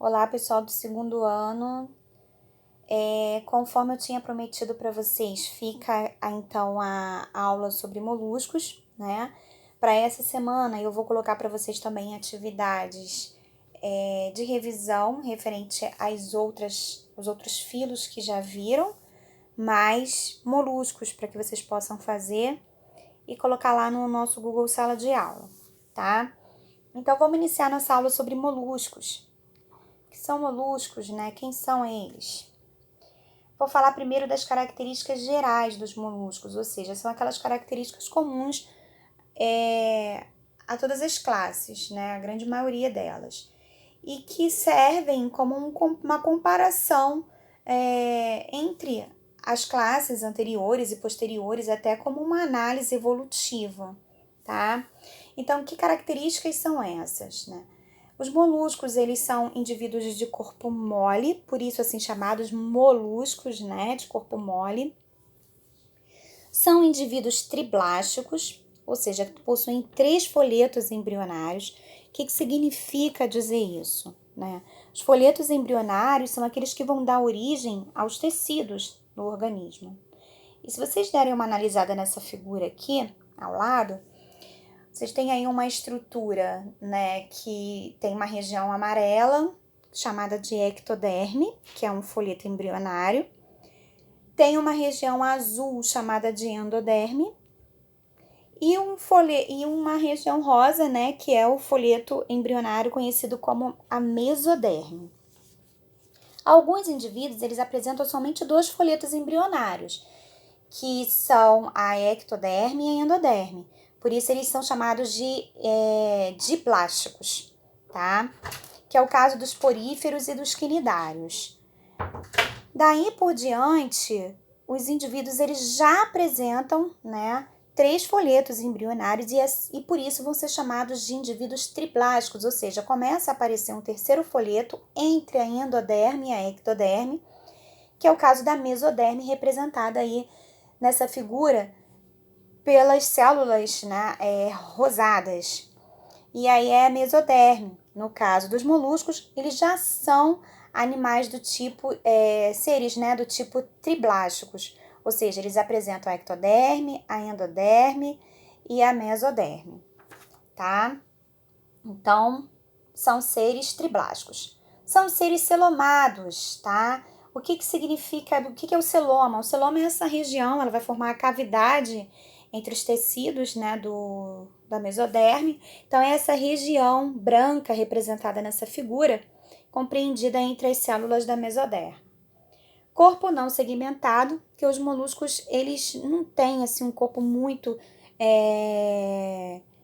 Olá, pessoal do segundo ano. Conforme eu tinha prometido para vocês, fica então a aula sobre moluscos, né? Para essa semana eu vou colocar para vocês também atividades de revisão referente aos outros filos que já viram, mais moluscos para que vocês possam fazer e colocar lá no nosso Google Sala de Aula, tá? Então vamos iniciar nossa aula sobre moluscos. Que são moluscos, né? Quem são eles? Vou falar primeiro das características gerais dos moluscos, ou seja, são aquelas características comuns a todas as classes, né? A grande maioria delas. E que servem como uma comparação entre as classes anteriores e posteriores, até como uma análise evolutiva, tá? Então, que características são essas, né? Os moluscos, eles são indivíduos de corpo mole, por isso assim chamados moluscos, né, de corpo mole. São indivíduos triblásticos, ou seja, possuem 3 folhetos embrionários. O que significa dizer isso, né? Os folhetos embrionários são aqueles que vão dar origem aos tecidos do organismo. E se vocês derem uma analisada nessa figura aqui, ao lado, vocês têm aí uma estrutura, né, que tem uma região amarela, chamada de ectoderme, que é um folheto embrionário. Tem uma região azul, chamada de endoderme. E uma região rosa, né, que é o folheto embrionário conhecido como a mesoderme. Alguns indivíduos, eles apresentam somente 2 folhetos embrionários, que são a ectoderme e a endoderme. Por isso, eles são chamados de diplásticos, tá? Que é o caso dos poríferos e dos quinidários. Daí por diante, os indivíduos eles já apresentam, né, 3 folhetos embrionários e por isso vão ser chamados de indivíduos triplásticos, ou seja, começa a aparecer um terceiro folheto entre a endoderme e a ectoderme, que é o caso da mesoderme, representada aí nessa figura pelas células, né, rosadas. E aí é a mesoderme. No caso dos moluscos, eles já são animais do tipo, seres, né, do tipo triblásticos. Ou seja, eles apresentam a ectoderme, a endoderme e a mesoderme, tá? Então, são seres triblásticos. São seres celomados, tá? O que significa, o que é o celoma? O celoma é essa região, ela vai formar a cavidade entre os tecidos, né, da mesoderme. Então, é essa região branca representada nessa figura, compreendida entre as células da mesoderme. Corpo não segmentado, que os moluscos, eles não têm, assim, um corpo muito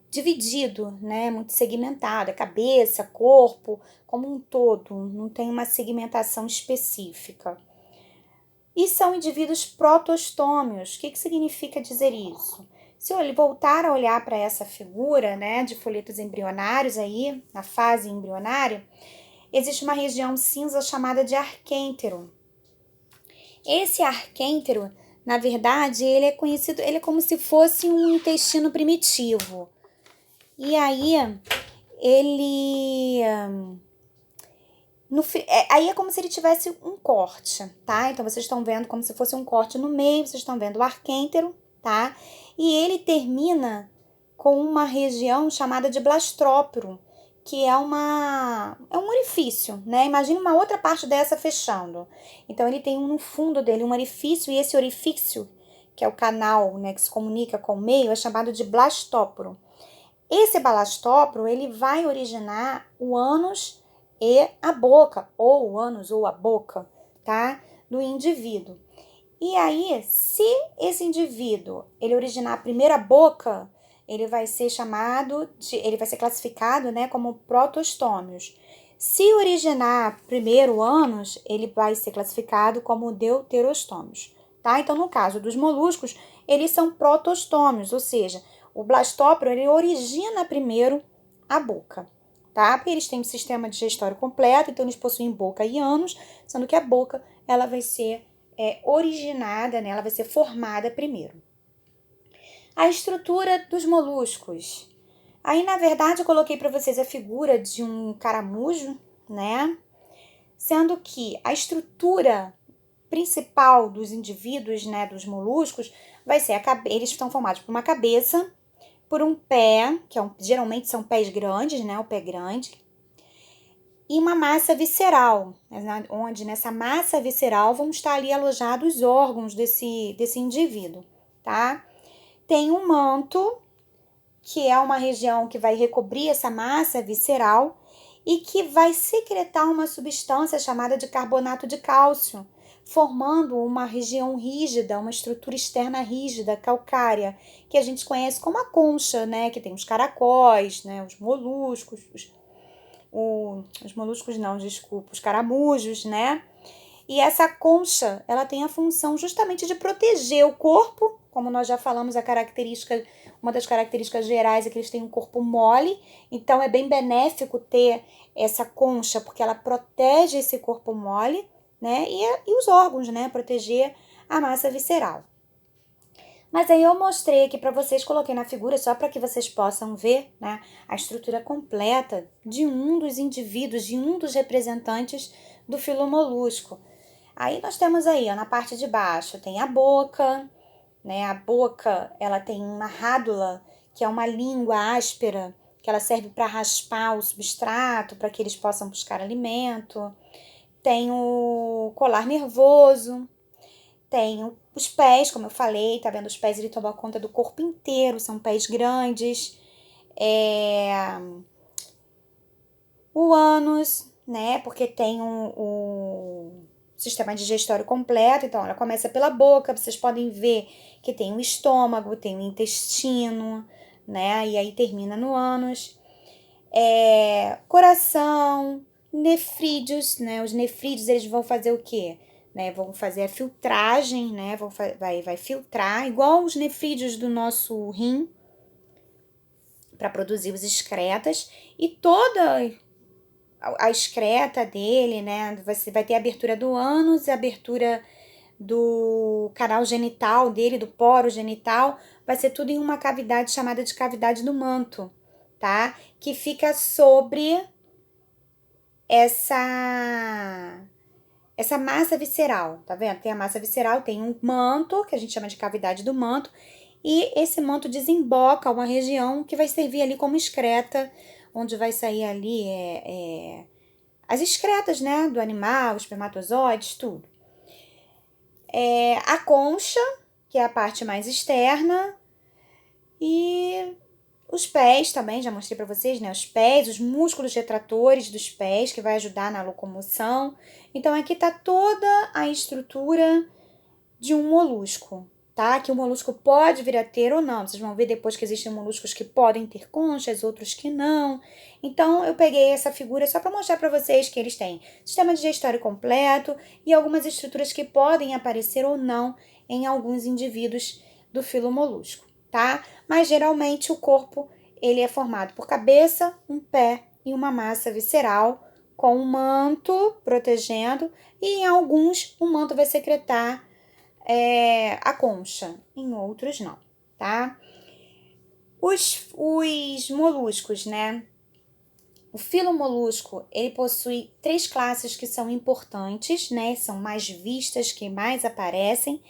dividido, né, muito segmentado, cabeça, corpo, como um todo, não tem uma segmentação específica. E são indivíduos protostômios. O que significa dizer isso? Se eu voltar a olhar para essa figura, né, de folhetos embrionários aí, na fase embrionária, existe uma região cinza chamada de arquêntero. Esse arquêntero, na verdade, ele é conhecido, ele é como se fosse um intestino primitivo. E aí, ele... aí é como se ele tivesse um corte, tá? Então, vocês estão vendo como se fosse um corte no meio, vocês estão vendo o arquêntero, tá? E ele termina com uma região chamada de blastróporo, que é um orifício, né? Imagina uma outra parte dessa fechando. Então, ele tem no fundo dele um orifício, e esse orifício, que é o canal, né, que se comunica com o meio, é chamado de blastóporo. Esse blastóporo, ele vai originar o ânus e a boca, ou o ânus ou a boca, tá? Do indivíduo. E aí, se esse indivíduo, ele originar primeiro a boca, ele vai ser classificado, né, como protostômios. Se originar primeiro o ânus, ele vai ser classificado como deuterostômios, tá? Então, no caso dos moluscos, eles são protostômios, ou seja, o blastóporo, ele origina primeiro a boca, tá? Porque eles têm um sistema digestório completo, então eles possuem boca e ânus, sendo que a boca, ela vai ser originada, né? Ela vai ser formada primeiro. A estrutura dos moluscos. Aí, na verdade, eu coloquei para vocês a figura de um caramujo, né? sendo que a estrutura principal dos indivíduos, né, dos moluscos, vai ser eles estão formados por uma cabeça, por um pé, que geralmente são pés grandes, né, o pé grande, e uma massa visceral, onde nessa massa visceral vão estar ali alojados os órgãos desse indivíduo, tá? Tem um manto, que é uma região que vai recobrir essa massa visceral e que vai secretar uma substância chamada de carbonato de cálcio, formando uma região rígida, uma estrutura externa rígida, calcária, que a gente conhece como a concha, né? Que tem os caracóis, né? Os moluscos, os moluscos não, desculpa, os caramujos, né? E essa concha, ela tem a função justamente de proteger o corpo, como nós já falamos, uma das características gerais é que eles têm um corpo mole, então é bem benéfico ter essa concha, porque ela protege esse corpo mole, né? E os órgãos, né? Proteger a massa visceral. Mas aí eu mostrei aqui para vocês, coloquei na figura só para que vocês possam ver, né, a estrutura completa de um dos indivíduos, de um dos representantes do filo molusco. Aí nós temos aí, ó, na parte de baixo, tem a boca, né? A boca, ela tem uma rádula, que é uma língua áspera, que ela serve para raspar o substrato, para que eles possam buscar alimento. Tem o colar nervoso, tem os pés, como eu falei, tá vendo? Os pés, ele toma conta do corpo inteiro, são pés grandes. O ânus, né? Porque tem o sistema digestório completo. Então, ela começa pela boca, vocês podem ver que tem o estômago, tem o intestino, né? E aí termina no ânus. Coração, nefrídeos, né? Os nefrídeos, eles vão fazer o quê? Né, vão fazer a filtragem, né? Vai filtrar, igual os nefrídeos do nosso rim, para produzir os excretas. E toda a excreta dele, né? Você vai ter a abertura do ânus, a abertura do canal genital dele, do poro genital, vai ser tudo em uma cavidade chamada de cavidade do manto, tá? Que fica sobre essa massa visceral, tá vendo? Tem a massa visceral, tem um manto, que a gente chama de cavidade do manto, e esse manto desemboca uma região que vai servir ali como excreta, onde vai sair ali as excretas, né, do animal, os espermatozoides, tudo. A concha, que é a parte mais externa, e os pés também, já mostrei para vocês, né? Os pés, os músculos retratores dos pés, que vai ajudar na locomoção. Então, aqui tá toda a estrutura de um molusco, tá? Que o molusco pode vir a ter ou não. Vocês vão ver depois que existem moluscos que podem ter conchas, outros que não. Então, eu peguei essa figura só para mostrar para vocês que eles têm sistema digestório completo e algumas estruturas que podem aparecer ou não em alguns indivíduos do filo molusco, tá? Mas geralmente o corpo, ele é formado por cabeça, um pé e uma massa visceral com um manto protegendo, e em alguns o manto vai secretar a concha, em outros não, tá? Os moluscos, né? O filo molusco, ele possui 3 classes que são importantes, né? São mais vistas, que mais aparecem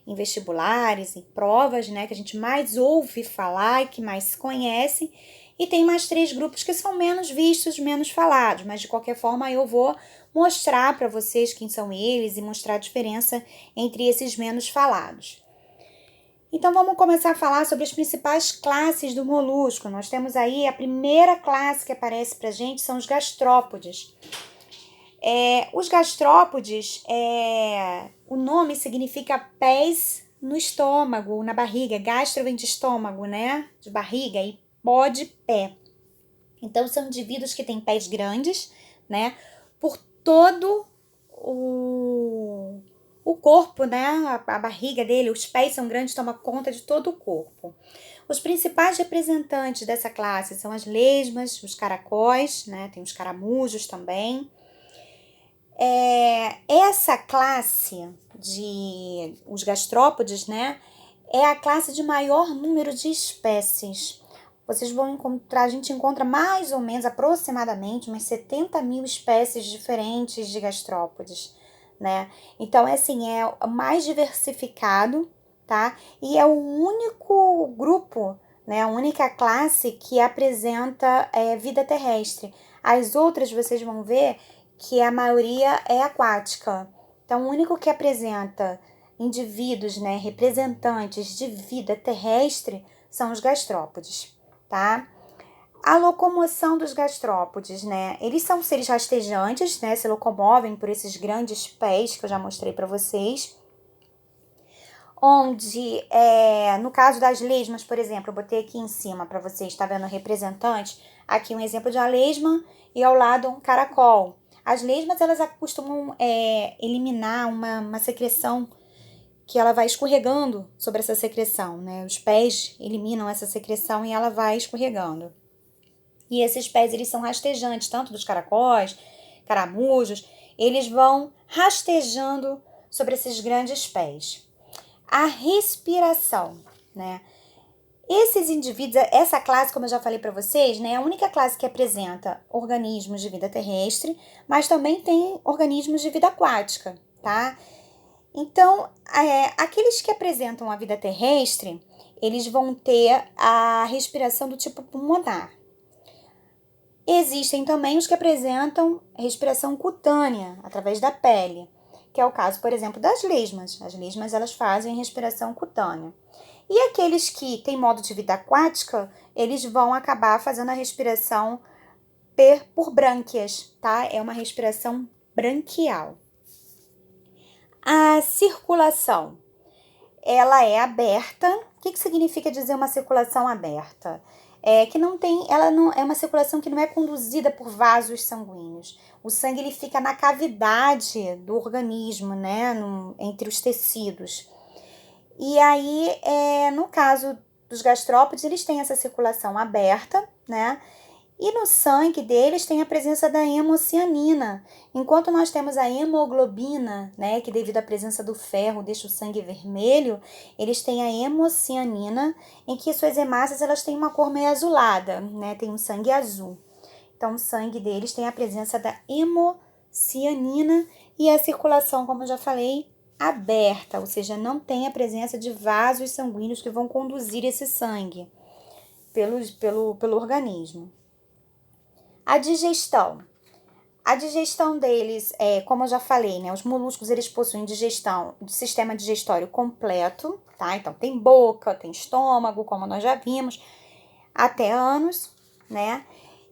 em vestibulares, em provas, né? Que a gente mais ouve falar e que mais se conhece. E tem mais 3 grupos que são menos vistos, menos falados, mas de qualquer forma eu vou mostrar para vocês quem são eles e mostrar a diferença entre esses menos falados. Então, vamos começar a falar sobre as principais classes do molusco. Nós temos aí a primeira classe que aparece pra gente, são os gastrópodes. Os gastrópodes, o nome significa pés no estômago, na barriga. Gastro vem de estômago, né? De barriga, e pó de pé. Então, são indivíduos que têm pés grandes, né? Por todo o corpo, né? A barriga dele, os pés são grandes, toma conta de todo o corpo. Os principais representantes dessa classe são as lesmas, os caracóis, né? Tem os caramujos também. Essa classe os gastrópodes, né? É a classe de maior número de espécies. vocês vão encontrar, a gente encontra mais ou menos, aproximadamente, umas 70 mil espécies diferentes de gastrópodes, né? Então, assim, é o mais diversificado, tá? E é o único grupo, né? A única classe que apresenta vida terrestre. As outras, vocês vão ver que a maioria é aquática. Então, o único que apresenta indivíduos, né, representantes de vida terrestre são os gastrópodes, tá? A locomoção dos gastrópodes, né? Eles são seres rastejantes, né? Se locomovem por esses grandes pés que eu já mostrei para vocês. Onde, no caso das lesmas, por exemplo, eu botei aqui em cima para vocês, tá vendo o representante? Aqui um exemplo de uma lesma e ao lado um caracol. As lesmas, elas costumam eliminar uma secreção que ela vai escorregando sobre essa secreção, né? Os pés eliminam essa secreção e ela vai escorregando. E esses pés, eles são rastejantes, tanto dos caracóis, caramujos, eles vão rastejando sobre esses grandes pés. A respiração, né? Esses indivíduos, essa classe, como eu já falei para vocês, né, é a única classe que apresenta organismos de vida terrestre, mas também tem organismos de vida aquática, tá? Então, aqueles que apresentam a vida terrestre, eles vão ter a respiração do tipo pulmonar. Existem também os que apresentam respiração cutânea, através da pele, que é o caso, por exemplo, das lesmas. As lesmas, elas fazem respiração cutânea. E aqueles que têm modo de vida aquática, eles vão acabar fazendo a respiração por brânquias, tá? É uma respiração branquial. A circulação, ela é aberta. O que significa dizer uma circulação aberta? Ela não é uma circulação que não é conduzida por vasos sanguíneos. O sangue, ele fica na cavidade do organismo, né, entre os tecidos. E aí, no caso dos gastrópodes, eles têm essa circulação aberta, né? E no sangue deles tem a presença da hemocianina. Enquanto nós temos a hemoglobina, né, que devido à presença do ferro deixa o sangue vermelho, eles têm a hemocianina, em que suas hemácias, elas têm uma cor meio azulada, né, tem um sangue azul. Então, o sangue deles tem a presença da hemocianina e a circulação, como eu já falei, aberta, ou seja, não tem a presença de vasos sanguíneos que vão conduzir esse sangue pelo organismo. A digestão. A digestão deles, como eu já falei, né? Os moluscos, eles possuem sistema digestório completo, tá? Então, tem boca, tem estômago, como nós já vimos, até ânus, né?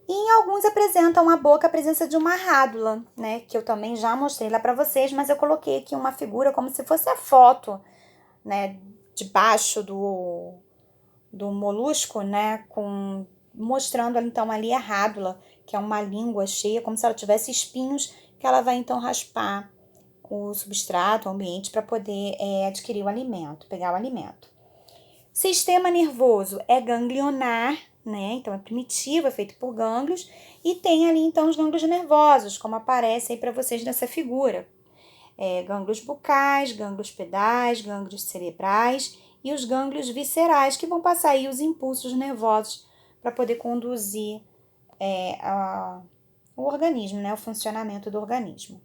E em alguns apresentam a presença de uma rádula, né? Que eu também já mostrei lá para vocês, mas eu coloquei aqui uma figura como se fosse a foto, né? Debaixo do molusco, né? Mostrando então ali a rádula, que é uma língua cheia, como se ela tivesse espinhos, que ela vai então raspar o substrato, o ambiente, para poder adquirir o alimento, pegar o alimento. Sistema nervoso é ganglionar, né? Então é primitivo, é feito por gânglios, e tem ali então os gânglios nervosos, como aparece aí para vocês nessa figura. Gânglios bucais, gânglios pedais, gânglios cerebrais e os gânglios viscerais, que vão passar aí os impulsos nervosos para poder conduzir o organismo, né? O funcionamento do organismo.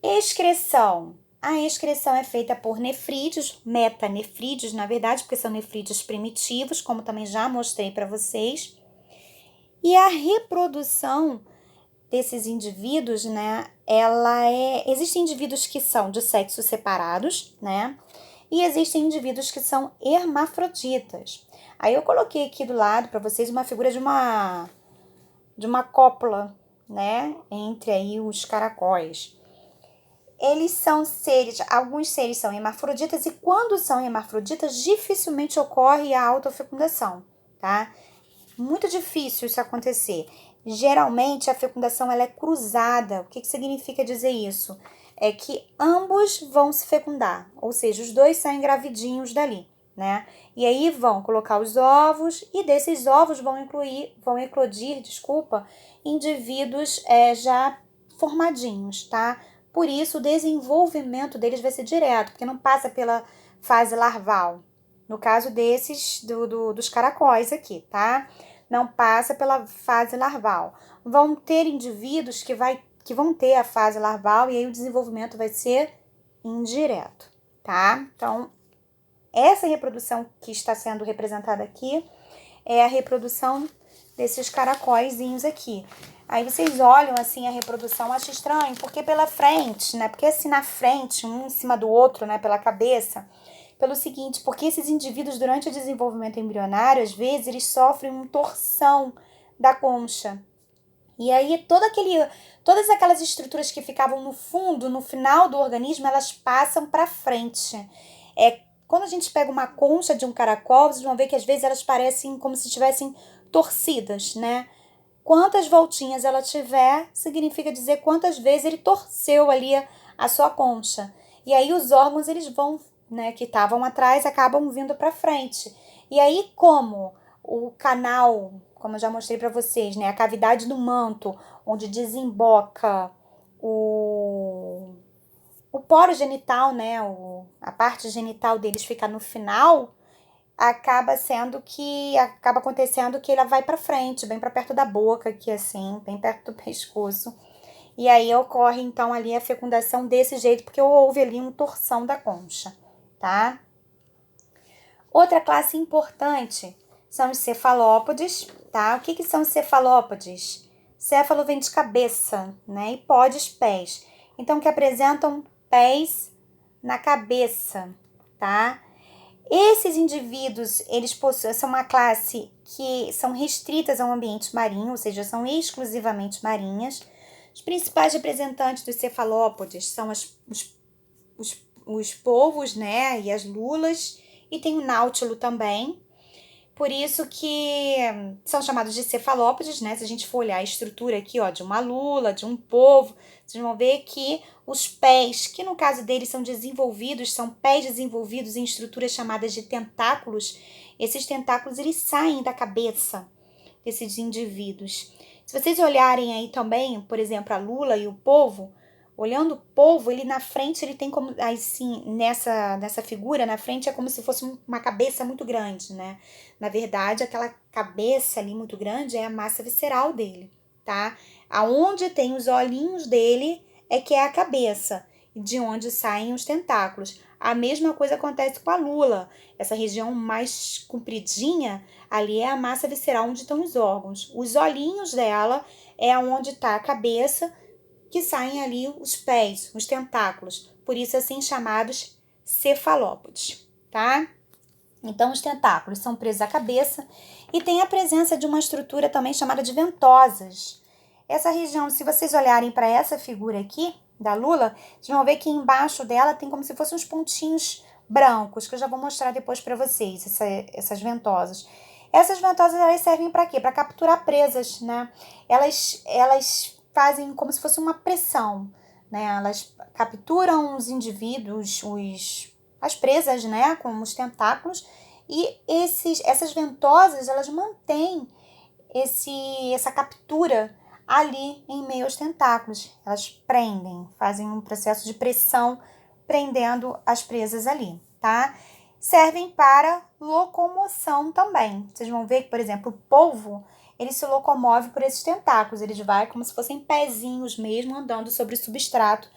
Excreção. A excreção é feita por nefrídeos, metanefrídeos, na verdade, porque são nefrídeos primitivos, como também já mostrei para vocês. E a reprodução desses indivíduos, né? Existem indivíduos que são de sexos separados, né? E existem indivíduos que são hermafroditas. Aí eu coloquei aqui do lado para vocês uma figura de uma cópula, né? Entre aí os caracóis. Eles são alguns seres são hermafroditas, e quando são hermafroditas, dificilmente ocorre a autofecundação, tá? Muito difícil isso acontecer. Geralmente a fecundação, ela é cruzada. O que significa dizer isso? É que ambos vão se fecundar, ou seja, os dois saem gravidinhos dali, né? E aí vão colocar os ovos, e desses ovos vão eclodir, indivíduos já formadinhos, tá? Por isso, o desenvolvimento deles vai ser direto, porque não passa pela fase larval, No caso desses, dos caracóis aqui, tá? Não passa pela fase larval. Vão ter indivíduos que vão ter a fase larval e aí o desenvolvimento vai ser indireto, tá? Então, essa reprodução que está sendo representada aqui é a reprodução desses caracóizinhos aqui. Aí vocês olham assim a reprodução, acham estranho, porque pela frente, né? Porque assim na frente, um em cima do outro, né? Pela cabeça. Pelo seguinte, porque esses indivíduos durante o desenvolvimento embrionário, às vezes, eles sofrem uma torção da concha. E aí todas aquelas estruturas que ficavam no fundo, no final do organismo, elas passam para frente. Quando a gente pega uma concha de um caracol, vocês vão ver que às vezes elas parecem como se estivessem torcidas, né? Quantas voltinhas ela tiver, significa dizer quantas vezes ele torceu ali a sua concha. E aí os órgãos, eles vão, né, que estavam atrás, acabam vindo para frente. E aí, como o canal, como eu já mostrei para vocês, né, a cavidade do manto, onde desemboca o poro genital, né, a parte genital deles fica no final, acaba acontecendo que ela vai para frente, bem para perto da boca, aqui assim, bem perto do pescoço. E aí ocorre então ali a fecundação desse jeito, porque houve ali uma torção da concha, tá? Outra classe importante são os cefalópodes, tá? O que são os cefalópodes? Céfalo vem de cabeça, né? E podes, pés. Então, que apresentam pés na cabeça, tá? Esses indivíduos, eles são uma classe que são restritas ao ambiente marinho, ou seja, são exclusivamente marinhas. Os principais representantes dos cefalópodes são os polvos, né, e as lulas, e tem o náutilo também. Por isso que são chamados de cefalópodes, né? Se a gente for olhar a estrutura aqui, ó, de uma lula, de um polvo, vocês vão ver que os pés, que no caso deles são desenvolvidos, são pés desenvolvidos em estruturas chamadas de tentáculos. Esses tentáculos, eles saem da cabeça desses indivíduos. Se vocês olharem aí também, por exemplo, a lula e o polvo, olhando o polvo, ele na frente, ele tem como, assim, nessa figura, na frente é como se fosse uma cabeça muito grande, né? Na verdade, aquela cabeça ali muito grande é a massa visceral dele, tá? Aonde tem os olhinhos dele é que é a cabeça, de onde saem os tentáculos. A mesma coisa acontece com a lula. Essa região mais compridinha, ali é a massa visceral onde estão os órgãos. Os olhinhos dela é onde está a cabeça, que saem ali os pés, os tentáculos, por isso assim chamados cefalópodes, tá? Então os tentáculos são presos à cabeça e tem a presença de uma estrutura também chamada de ventosas. Essa região, se vocês olharem para essa figura aqui da lula, vocês vão ver que embaixo dela tem como se fossem uns pontinhos brancos, que eu já vou mostrar depois para vocês, essas ventosas. Essas ventosas, elas servem para quê? Para capturar presas, né? Elas fazem como se fosse uma pressão, né? Elas capturam os indivíduos, as presas, né? Com os tentáculos, e essas ventosas, elas mantêm essa captura ali em meio aos tentáculos. Elas prendem, fazem um processo de pressão, prendendo as presas ali, tá? Servem para locomoção também. Vocês vão ver que, por exemplo, o polvo, ele se locomove por esses tentáculos. Ele vai como se fossem pezinhos mesmo, andando sobre o substrato.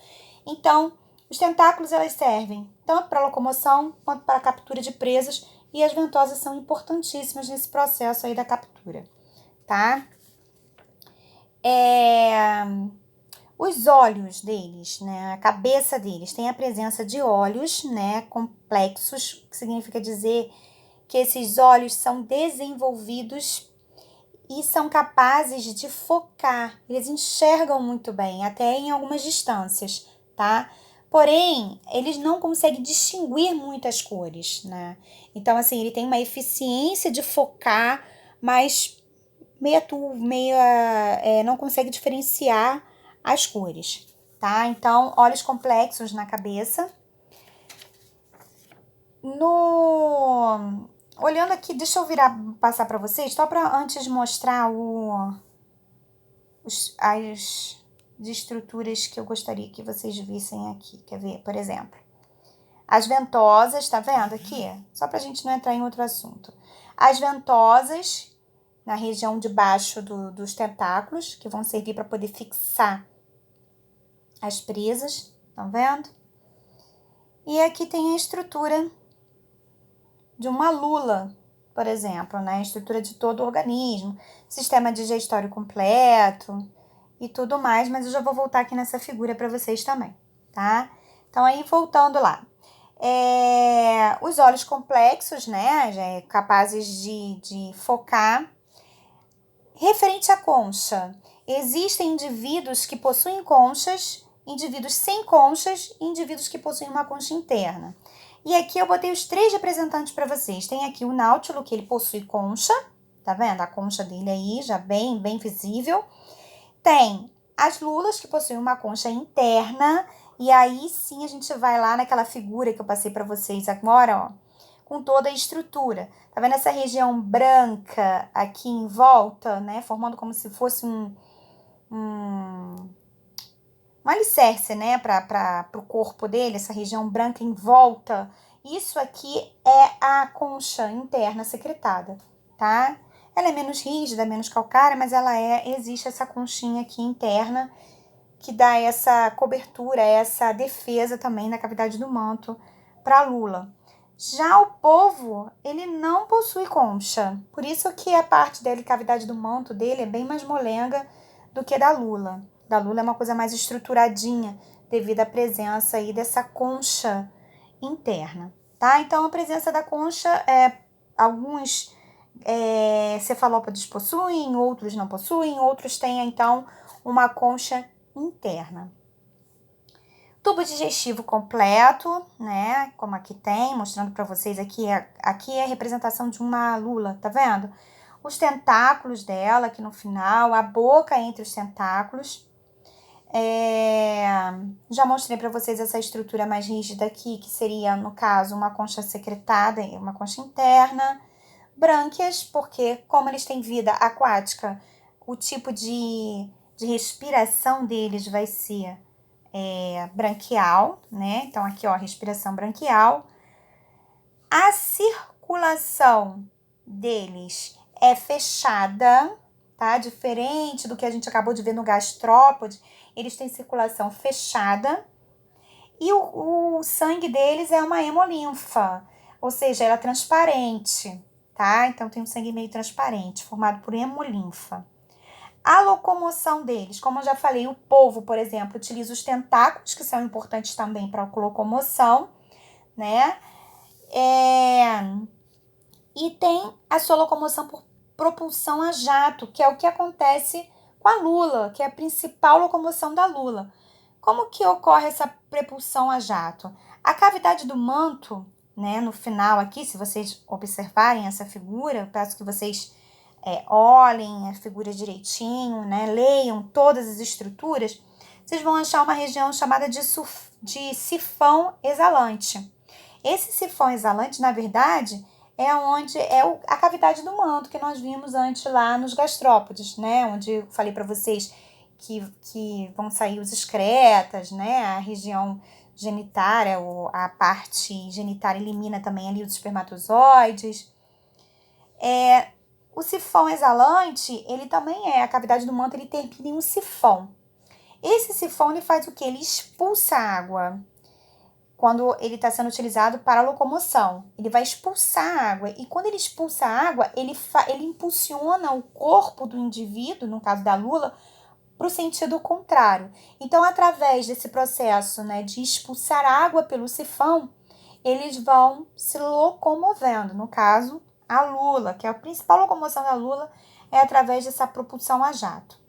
Então, os tentáculos, elas servem tanto para locomoção quanto para a captura de presas, e as ventosas são importantíssimas nesse processo aí da captura, tá? Os olhos deles, né, a cabeça deles tem a presença de olhos, né, complexos, que significa dizer que esses olhos são desenvolvidos e são capazes de focar. Eles enxergam muito bem, até em algumas distâncias, tá? Porém, eles não conseguem distinguir muitas cores, né? Então, assim, ele tem uma eficiência de focar, mas não consegue diferenciar as cores, tá? Então, olhos complexos na cabeça. Olhando aqui, deixa eu passar para vocês, só para antes mostrar as estruturas que eu gostaria que vocês vissem aqui. Quer ver? Por exemplo, As ventosas, tá vendo aqui? Só pra gente não entrar em outro assunto. As ventosas na região de baixo dos tentáculos, que vão servir para poder fixar as presas, estão vendo? E aqui tem a estrutura de uma lula, por exemplo, né? A estrutura de todo o organismo, sistema digestório completo e tudo mais, mas eu já vou voltar aqui nessa figura para vocês também, tá? Então, aí, voltando lá. Os olhos complexos, né? Capazes de focar. Referente à concha, existem indivíduos que possuem conchas, indivíduos sem conchas e indivíduos que possuem uma concha interna. E aqui eu botei os 3 representantes para vocês. Tem aqui o náutilo, que ele possui concha, tá vendo? A concha dele aí, já bem visível. Tem as lulas, que possuem uma concha interna, e aí sim a gente vai lá naquela figura que eu passei para vocês agora, ó, com toda a estrutura. Tá vendo essa região branca aqui em volta, né? Formando como se fosse um alicerce, né? Para o corpo dele, essa região branca em volta. Isso aqui é a concha interna secretada, tá? Ela é menos rígida, menos calcária, mas existe essa conchinha aqui interna que dá essa cobertura, essa defesa também da cavidade do manto para a lula. Já o polvo, ele não possui concha, por isso que a parte dele, cavidade do manto dele, é bem mais molenga do que da lula. Da lula é uma coisa mais estruturadinha, devido à presença aí dessa concha interna, tá? Então, a presença da concha, alguns cefalópodes possuem, outros não possuem, outros têm, então, uma concha interna. Tubo digestivo completo, né? Como aqui tem, mostrando para vocês aqui é a representação de uma lula, tá vendo? Os tentáculos dela aqui no final, a boca entre os tentáculos. Já mostrei para vocês essa estrutura mais rígida aqui, que seria, no caso, uma concha secretada e uma concha interna. Brânquias, porque como eles têm vida aquática, o tipo de respiração deles vai ser branquial, né? Então, aqui, ó, respiração branquial. A circulação deles é fechada, tá? Diferente do que a gente acabou de ver no gastrópode, eles têm circulação fechada. E o sangue deles é uma hemolinfa, ou seja, ela é transparente, tá? Então, tem um sangue meio transparente, formado por hemolinfa. A locomoção deles, como eu já falei, o polvo, por exemplo, utiliza os tentáculos, que são importantes também para a locomoção, né? E tem a sua locomoção por propulsão a jato, que é o que acontece com a lula, que é a principal locomoção da lula. Como que ocorre essa propulsão a jato? A cavidade do manto, né, no final aqui, se vocês observarem essa figura, eu peço que vocês olhem a figura direitinho, né, leiam todas as estruturas, vocês vão achar uma região chamada de sifão exalante. Esse sifão exalante, na verdade, é onde a cavidade do manto que nós vimos antes lá nos gastrópodes, né, onde eu falei para vocês que vão sair os excretas, né, a região genitária, ou a parte genitária elimina também ali os espermatozoides. O sifão exalante, ele também a cavidade do manto, ele termina em um sifão. Esse sifão, ele faz o quê? Ele expulsa a água. Quando ele está sendo utilizado para a locomoção, ele vai expulsar a água. E quando ele expulsa a água, ele impulsiona o corpo do indivíduo, no caso da lula, para o sentido contrário. Então, através desse processo, né, de expulsar água pelo sifão, eles vão se locomovendo. No caso, a lula, que é a principal locomoção da lula, é através dessa propulsão a jato.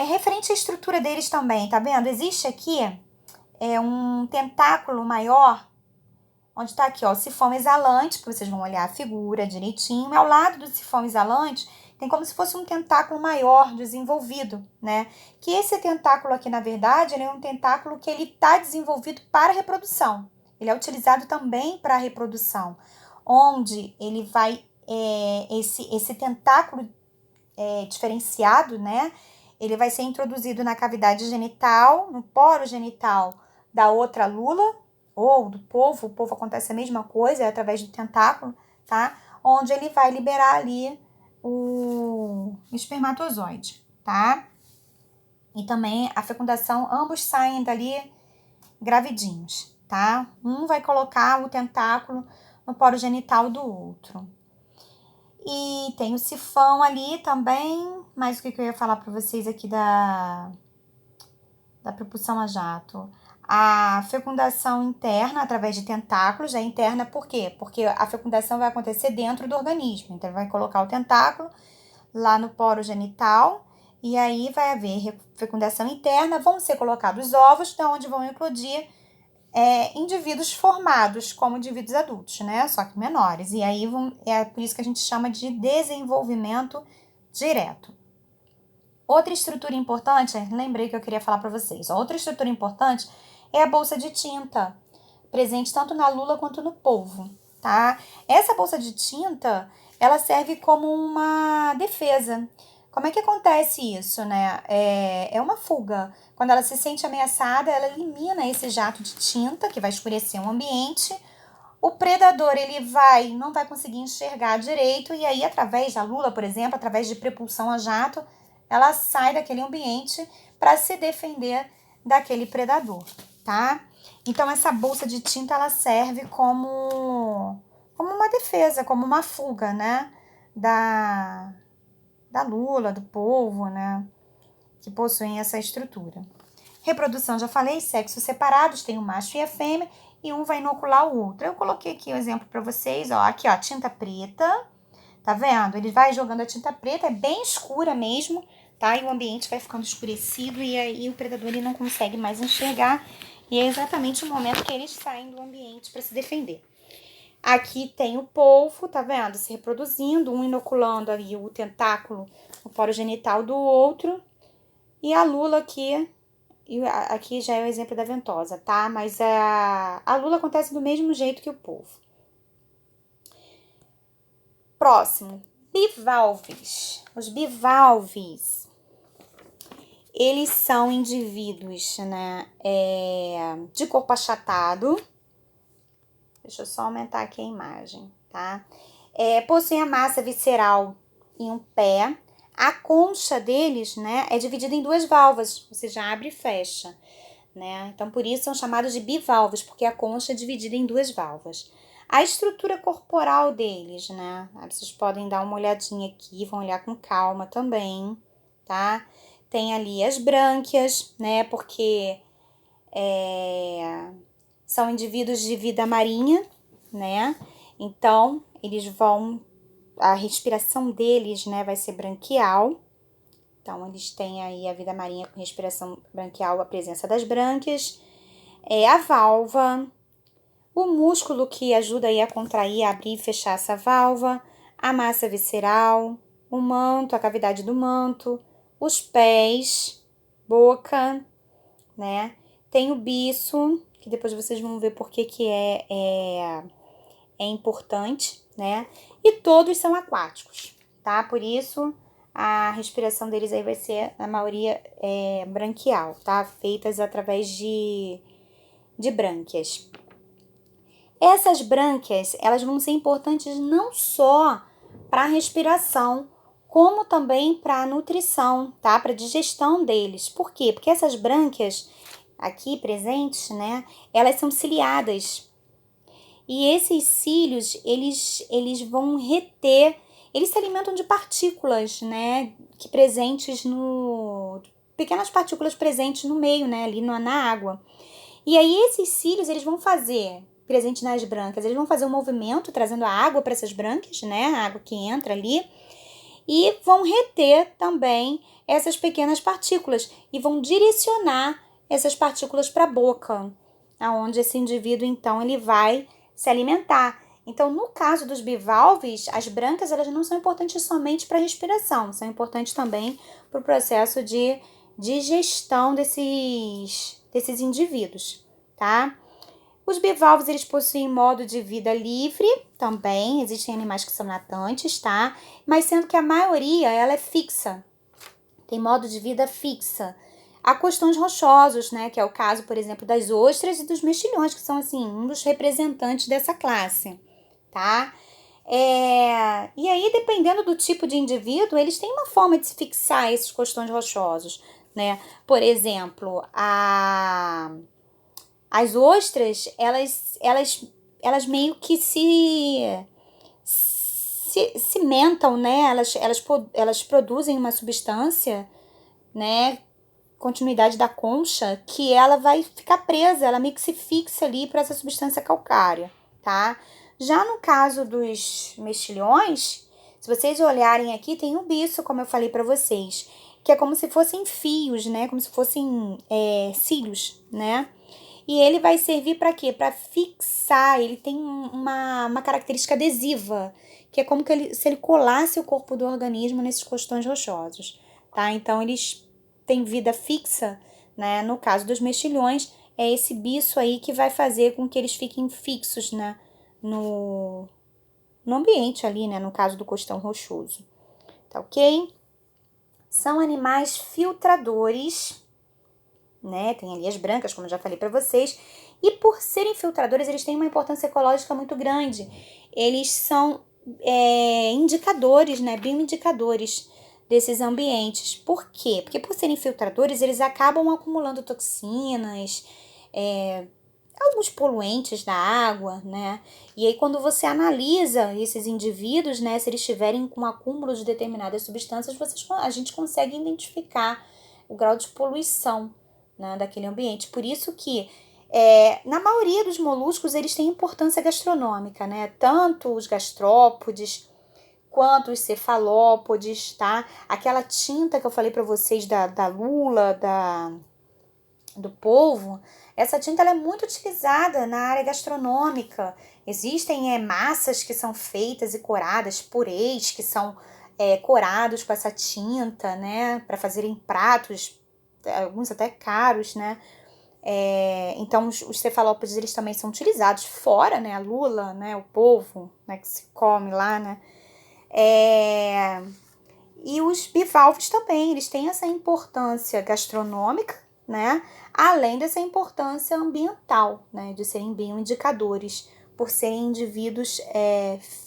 Referente à estrutura deles também, tá vendo? Existe aqui um tentáculo maior, onde tá aqui, ó, o sifão exalante, que vocês vão olhar a figura direitinho. Ao lado do sifão exalante, tem como se fosse um tentáculo maior desenvolvido, né? Que esse tentáculo aqui, na verdade, ele é um tentáculo que ele tá desenvolvido para a reprodução. Ele é utilizado também para a reprodução, onde ele vai, esse tentáculo diferenciado, né? Ele vai ser introduzido na cavidade genital, no poro genital da outra lula, ou do polvo. O polvo acontece a mesma coisa, é através do tentáculo, tá? Onde ele vai liberar ali o espermatozoide, tá? E também a fecundação, ambos saem dali gravidinhos, tá? Um vai colocar o tentáculo no poro genital do outro. E tem o sifão ali também, mas o que eu ia falar para vocês aqui da propulsão a jato? A fecundação interna através de tentáculos, é interna por quê? Porque a fecundação vai acontecer dentro do organismo. Então, ele vai colocar o tentáculo lá no poro genital e aí vai haver fecundação interna, vão ser colocados ovos, da onde vão eclodir indivíduos formados como indivíduos adultos, né? Só que menores. E aí é por isso que a gente chama de desenvolvimento direto. Outra estrutura importante, lembrei que eu queria falar para vocês. Outra estrutura importante é a bolsa de tinta, presente tanto na lula quanto no polvo, tá? Essa bolsa de tinta, ela serve como uma defesa. Como é que acontece isso, né? É uma fuga. Quando ela se sente ameaçada, ela elimina esse jato de tinta, que vai escurecer o ambiente. O predador, ele não vai conseguir enxergar direito, e aí, através da lula, por exemplo, através de propulsão a jato, ela sai daquele ambiente para se defender daquele predador, tá? Então, essa bolsa de tinta, ela serve como uma defesa, como uma fuga, né? Da lula, do polvo, né? Que possuem essa estrutura. Reprodução, já falei, sexos separados, tem o macho e a fêmea, e um vai inocular o outro. Eu coloquei aqui o exemplo para vocês, ó, aqui, ó, tinta preta, tá vendo? Ele vai jogando a tinta preta, é bem escura mesmo, tá? E o ambiente vai ficando escurecido e aí o predador ele não consegue mais enxergar, e é exatamente o momento que eles saem do ambiente para se defender. Aqui tem o polvo, tá vendo? Se reproduzindo, um inoculando ali o tentáculo no poro genital do outro, e a lula aqui. E aqui já é o exemplo da ventosa, tá? Mas a lula acontece do mesmo jeito que o polvo. Próximo, bivalves. Os bivalves, eles são indivíduos, né, de corpo achatado. Deixa eu só aumentar aqui a imagem, tá? Possuem a massa visceral em um pé. A concha deles, né, é dividida em duas válvulas, ou seja, abre e fecha, né? Então, por isso são chamados de bivalves, porque a concha é dividida em duas válvulas. A estrutura corporal deles, né? Vocês podem dar uma olhadinha aqui, vão olhar com calma também, tá? Tem ali as brânquias, né? Porque são indivíduos de vida marinha, né? Então, a respiração deles, né, vai ser branquial. Então, eles têm aí a vida marinha com respiração branquial, a presença das brânquias. A válvula, o músculo que ajuda aí a contrair, a abrir e fechar essa válvula, a massa visceral, o manto, a cavidade do manto, os pés, boca, né? Tem o biço, que depois vocês vão ver por que é importante, né? E todos são aquáticos, tá? Por isso, a respiração deles aí vai ser, na maioria, branquial, tá? Feitas através de brânquias. Essas brânquias, elas vão ser importantes não só para a respiração, como também para a nutrição, tá? Para a digestão deles. Por quê? Porque essas brânquias aqui presentes, né? Elas são ciliadas. E esses cílios, eles vão reter, eles se alimentam de partículas, né? Que presentes pequenas partículas presentes no meio, né? Ali na água. E aí esses cílios, eles vão fazer, presente nas brânquias, eles vão fazer um movimento trazendo a água para essas brânquias, né? A água que entra ali. E vão reter também essas pequenas partículas e vão direcionar essas partículas para a boca, aonde esse indivíduo, então, ele vai se alimentar. Então, no caso dos bivalves, as brânquias, elas não são importantes somente para a respiração, são importantes também para o processo de digestão desses indivíduos, tá? Os bivalves, eles possuem modo de vida livre também, existem animais que são natantes, tá? Mas sendo que a maioria, ela é fixa, tem modo de vida fixa. a costões rochosos, né, que é o caso, por exemplo, das ostras e dos mexilhões, que são, assim, um dos representantes dessa classe, tá? E aí, dependendo do tipo de indivíduo, eles têm uma forma de se fixar esses costões rochosos, né? Por exemplo, as ostras, elas meio que se cimentam, né? Elas produzem uma substância, né? Continuidade da concha, que ela vai ficar presa, ela meio que se fixa ali para essa substância calcária, tá? Já no caso dos mexilhões, se vocês olharem aqui, tem um bicho, como eu falei para vocês, que é como se fossem fios, né? Como se fossem cílios, né? E ele vai servir para quê? Para fixar, ele tem uma característica adesiva, que é como que se ele colasse o corpo do organismo nesses costões rochosos, tá? Então, eles têm vida fixa, né? No caso dos mexilhões, é esse bicho aí que vai fazer com que eles fiquem fixos, né? No ambiente ali, né? No caso do costão rochoso, tá ok? São animais filtradores, né? Tem ali as brancas, como eu já falei para vocês. E por serem filtradores, eles têm uma importância ecológica muito grande. Eles são indicadores, né? Bioindicadores desses ambientes. Por quê? Porque por serem filtradores, eles acabam acumulando toxinas, alguns poluentes da água, né? E aí, quando você analisa esses indivíduos, né? Se eles tiverem com acúmulo de determinadas substâncias, a gente consegue identificar o grau de poluição, né, daquele ambiente. Por isso que, na maioria dos moluscos, eles têm importância gastronômica, né? Tanto os gastrópodes quanto os cefalópodes, tá? Aquela tinta que eu falei para vocês da lula, do polvo, essa tinta ela é muito utilizada na área gastronômica. Existem massas que são feitas e coradas, purês que são corados com essa tinta, né? Para fazerem pratos, alguns até caros, né? Então, os cefalópodes, eles também são utilizados fora, né? A lula, né? O polvo, né? Que se come lá, né? E os bivalves também, eles têm essa importância gastronômica, né? Além dessa importância ambiental, né? De serem bioindicadores, por serem indivíduos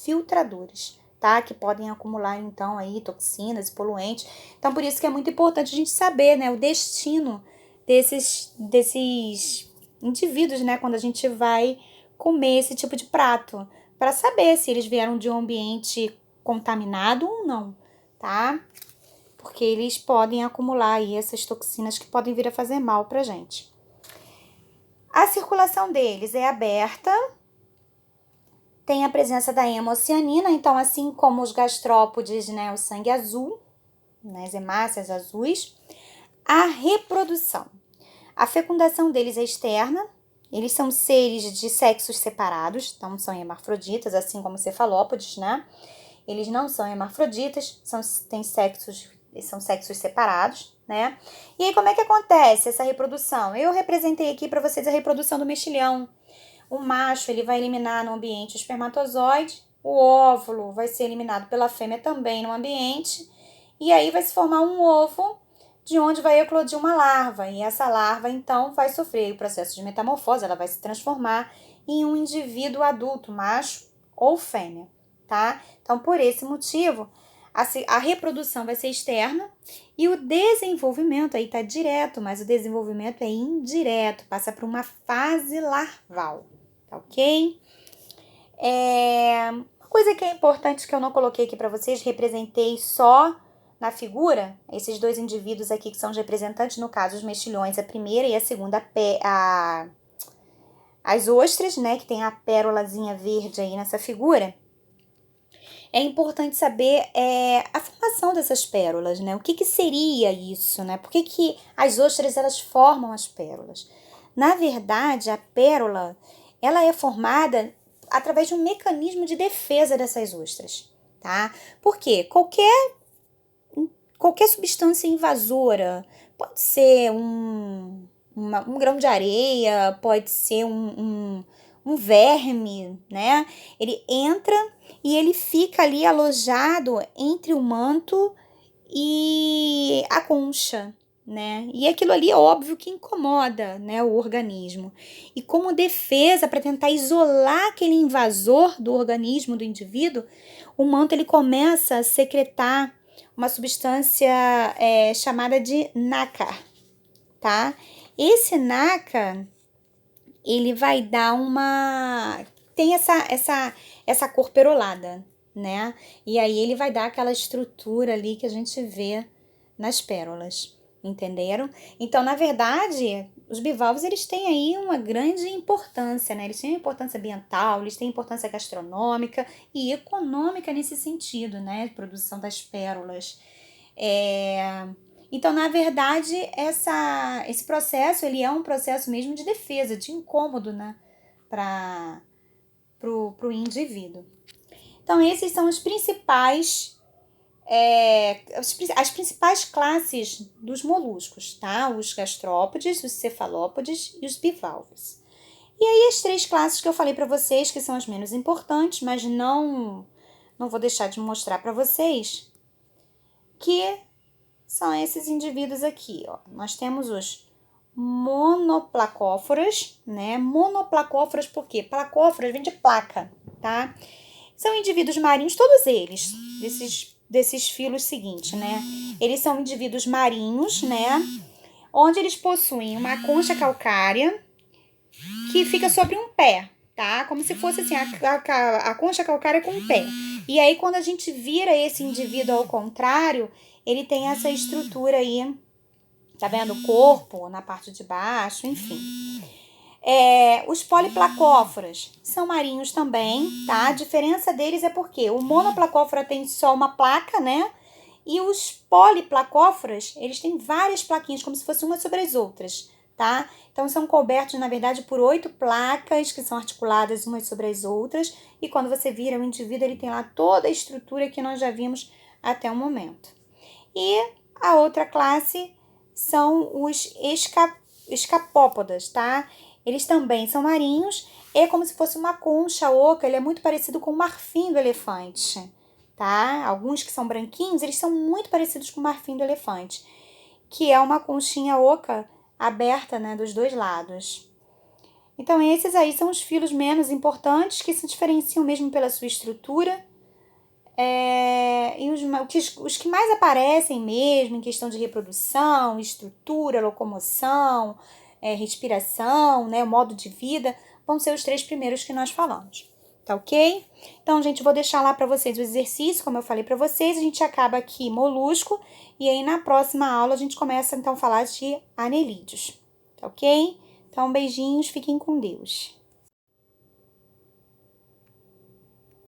filtradores, tá? Que podem acumular, então, aí toxinas e poluentes. Então, por isso que é muito importante a gente saber, né? O destino desses indivíduos, né? Quando a gente vai comer esse tipo de prato, para saber se eles vieram de um ambiente contaminado ou não, tá? Porque eles podem acumular aí essas toxinas que podem vir a fazer mal pra gente. A circulação deles é aberta, tem a presença da hemocianina, então assim como os gastrópodes, né, o sangue azul, né, as hemácias azuis. A reprodução. A fecundação deles é externa, eles são seres de sexos separados, então são hermafroditas, assim como cefalópodes, né? Eles não são hermafroditas, são sexos separados, né? E aí, como é que acontece essa reprodução? Eu representei aqui para vocês a reprodução do mexilhão. O macho, ele vai eliminar no ambiente o espermatozoide, o óvulo vai ser eliminado pela fêmea também no ambiente, e aí vai se formar um ovo, de onde vai eclodir uma larva, e essa larva, então, vai sofrer o processo de metamorfose, ela vai se transformar em um indivíduo adulto, macho ou fêmea, tá? Então, por esse motivo, a reprodução vai ser externa e o desenvolvimento aí tá direto, mas o desenvolvimento é indireto, passa por uma fase larval, tá ok? Uma coisa que é importante que eu não coloquei aqui para vocês, representei só na figura, esses dois indivíduos aqui que são os representantes, no caso, os mexilhões, a primeira e a segunda, as ostras, né, que tem a pérolazinha verde aí nessa figura. É importante saber a formação dessas pérolas, né? O que seria isso, né? Por que as ostras, elas formam as pérolas? Na verdade, a pérola, ela é formada através de um mecanismo de defesa dessas ostras, tá? Por quê? Qualquer substância invasora, pode ser um grão de areia, pode ser um verme, né? Ele entra e ele fica ali alojado entre o manto e a concha, né? E aquilo ali é óbvio que incomoda, né, o organismo. E como defesa para tentar isolar aquele invasor do organismo do indivíduo, o manto ele começa a secretar uma substância chamada de nácar, tá? Esse nácar, ele vai dar tem essa cor perolada, né? E aí ele vai dar aquela estrutura ali que a gente vê nas pérolas, entenderam? Então, na verdade, os bivalves eles têm aí uma grande importância, né? Eles têm importância ambiental, eles têm importância gastronômica e econômica nesse sentido, né? Produção das pérolas. Então, na verdade, esse processo ele é um processo mesmo de defesa, de incômodo, né? Para o indivíduo. Então, esses são os principais as principais classes dos moluscos, tá? Os gastrópodes, os cefalópodes e os bivalves. E aí as 3 classes que eu falei para vocês, que são as menos importantes, mas não vou deixar de mostrar para vocês, que são esses indivíduos aqui, ó. Nós temos os monoplacóforas, né? Monoplacóforas por quê? Placóforas vem de placa, tá? São indivíduos marinhos, todos eles, desses filos seguintes, né? Eles são indivíduos marinhos, né? Onde eles possuem uma concha calcária que fica sobre um pé, tá? Como se fosse assim, a concha calcária com um pé. E aí, quando a gente vira esse indivíduo ao contrário, ele tem essa estrutura aí, tá vendo? O corpo na parte de baixo, enfim. Os poliplacóforas são marinhos também, tá? A diferença deles é porque o monoplacófora tem só uma placa, né? E os poliplacóforas, eles têm várias plaquinhas, como se fosse umas sobre as outras, tá? Então, são cobertos, na verdade, por 8 placas que são articuladas umas sobre as outras. E quando você vira o indivíduo, ele tem lá toda a estrutura que nós já vimos até o momento. E a outra classe são os escapópodas, tá? Eles também são marinhos, é como se fosse uma concha oca, ele é muito parecido com o marfim do elefante, tá? Alguns que são branquinhos, eles são muito parecidos com o marfim do elefante, que é uma conchinha oca aberta, né, dos 2 lados. Então, esses aí são os filos menos importantes, que se diferenciam mesmo pela sua estrutura. E os que mais aparecem mesmo em questão de reprodução, estrutura, locomoção, respiração, né, o modo de vida, vão ser os 3 primeiros que nós falamos, tá ok? Então, gente, vou deixar lá para vocês o exercício, como eu falei para vocês, a gente acaba aqui molusco, e aí na próxima aula a gente começa então a falar de anelídeos, tá ok? Então, beijinhos, fiquem com Deus.